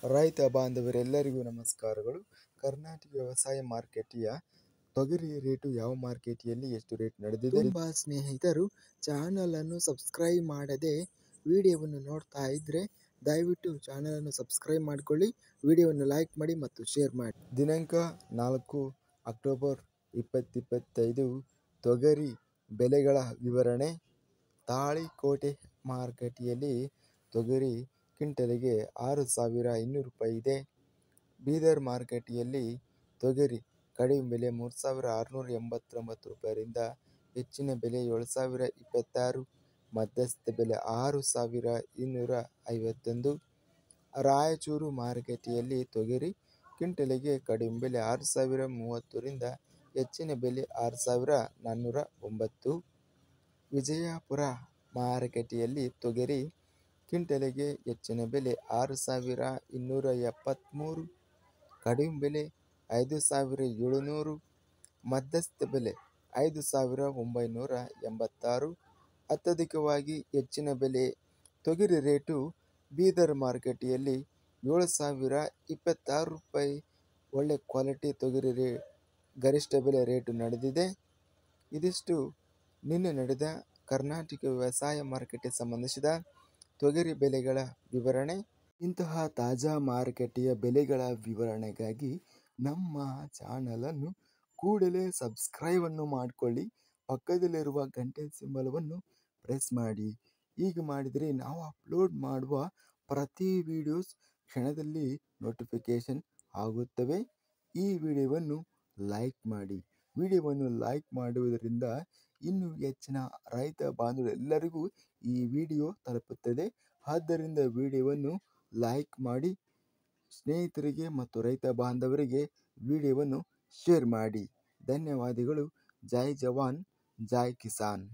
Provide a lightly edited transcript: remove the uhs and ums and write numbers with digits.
ರೈತ ಬಾಂಧವರೆಲ್ಲರಿಗೂ ನಮಸ್ಕಾರಗಳು. ಕರ್ನಾಟಕ ವ್ಯವಸಾಯ ಮಾರುಕಟ್ಟೆಯ ತೊಗರಿ ರೇಟು ಯಾವ ಮಾರ್ಕೆಟಿಯಲ್ಲಿ ಎಷ್ಟು ರೇಟ್ ನಡೆದಿದೆ? ತುಂಬ ಸ್ನೇಹಿತರು ಚಾನಲನ್ನು ಸಬ್ಸ್ಕ್ರೈಬ್ ಮಾಡದೆ ವಿಡಿಯೋವನ್ನು ನೋಡ್ತಾ ಇದ್ರೆ ದಯವಿಟ್ಟು ಚಾನಲನ್ನು ಸಬ್ಸ್ಕ್ರೈಬ್ ಮಾಡಿಕೊಳ್ಳಿ, ವಿಡಿಯೋವನ್ನು ಲೈಕ್ ಮಾಡಿ ಮತ್ತು ಶೇರ್ ಮಾಡಿ. ದಿನಾಂಕ 4 ಅಕ್ಟೋಬರ್ 2025 ತೊಗರಿ ಬೆಲೆಗಳ ವಿವರಣೆ. ತಾಳಿಕೋಟೆ ಮಾರುಕಟ್ಟೆಯಲ್ಲಿ ತೊಗರಿ ಕ್ವಿಂಟಲಿಗೆ 6,200 ರೂಪಾಯಿ ಇದೆ. ಬೀದರ್ ಮಾರುಕಟ್ಟೆಯಲ್ಲಿ ತೊಗರಿ ಕಡಿಮೆ ಬೆಲೆ 3,689 ರೂಪಾಯಿಯಿಂದ ಹೆಚ್ಚಿನ ಬೆಲೆ 7,026, ಮಧ್ಯಸ್ಥ ಬೆಲೆ 6,251. ರಾಯಚೂರು ಮಾರುಕಟ್ಟೆಯಲ್ಲಿ ತೊಗರಿ ಕ್ವಿಂಟಲಿಗೆ ಕಡಿಮೆ ಬೆಲೆ 6,030ರಿಂದ ಹೆಚ್ಚಿನ ಬೆಲೆ 6,409. ವಿಜಯಪುರ ಮಾರುಕಟ್ಟೆಯಲ್ಲಿ ತೊಗರಿ ಕ್ವಿಂಟಲಿಗೆ ಹೆಚ್ಚಿನ ಬೆಲೆ 6,273, ಕಡಿಮೆ ಬೆಲೆ 5,700, ಮಧ್ಯಸ್ಥ ಬೆಲೆ 5,986. ಅತ್ಯಧಿಕವಾಗಿ ಹೆಚ್ಚಿನ ಬೆಲೆ ತೊಗರಿ ರೇಟು ಬೀದರ್ ಮಾರುಕಟ್ಟೆಯಲ್ಲಿ 7,026 ರೂಪಾಯಿ. ಒಳ್ಳೆ ಕ್ವಾಲಿಟಿ ತೊಗರಿ ಗರಿಷ್ಠ ಬೆಲೆ ರೇಟು ನಡೆದಿದೆ. ಇದಿಷ್ಟು ನಿನ್ನೆ ನಡೆದ ಕರ್ನಾಟಕ ವ್ಯವಸಾಯ ಮಾರುಕಟ್ಟೆ ಸಂಬಂಧಿಸಿದ ತೊಗರಿ ಬೆಲೆಗಳ ವಿವರಣೆ. ಇಂತಹ ತಾಜಾ ಮಾರುಕಟ್ಟೆಯ ಬೆಲೆಗಳ ವಿವರಣೆಗಾಗಿ ನಮ್ಮ ಚಾನಲನ್ನು ಕೂಡಲೇ ಸಬ್ಸ್ಕ್ರೈಬನ್ನು ಮಾಡಿಕೊಳ್ಳಿ, ಪಕ್ಕದಲ್ಲಿರುವ ಗಂಟೆ ಸಿಂಬಲವನ್ನು ಪ್ರೆಸ್ ಮಾಡಿ. ಹೀಗೆ ಮಾಡಿದರೆ ನಾವು ಅಪ್ಲೋಡ್ ಮಾಡುವ ಪ್ರತಿ ವಿಡಿಯೋಸ್ ಕ್ಷಣದಲ್ಲಿ ನೋಟಿಫಿಕೇಶನ್ ಆಗುತ್ತವೆ. ಈ ವಿಡಿಯೋವನ್ನು ಲೈಕ್ ಮಾಡಿ. ವಿಡಿಯೋವನ್ನು ಲೈಕ್ ಮಾಡುವುದರಿಂದ ಇನ್ನೂ ಹೆಚ್ಚಿನ ರೈತ ಬಾಂಧವರೆಲ್ಲರಿಗೂ ಈ ವಿಡಿಯೋ ತಲುಪುತ್ತದೆ. ಆದ್ದರಿಂದ ವಿಡಿಯೋವನ್ನು ಲೈಕ್ ಮಾಡಿ, ಸ್ನೇಹಿತರಿಗೆ ಮತ್ತು ರೈತ ಬಾಂಧವರಿಗೆ ವಿಡಿಯೋವನ್ನು ಶೇರ್ ಮಾಡಿ. ಧನ್ಯವಾದಗಳು. ಜೈ ಜವಾನ್, ಜೈ ಕಿಸಾನ್.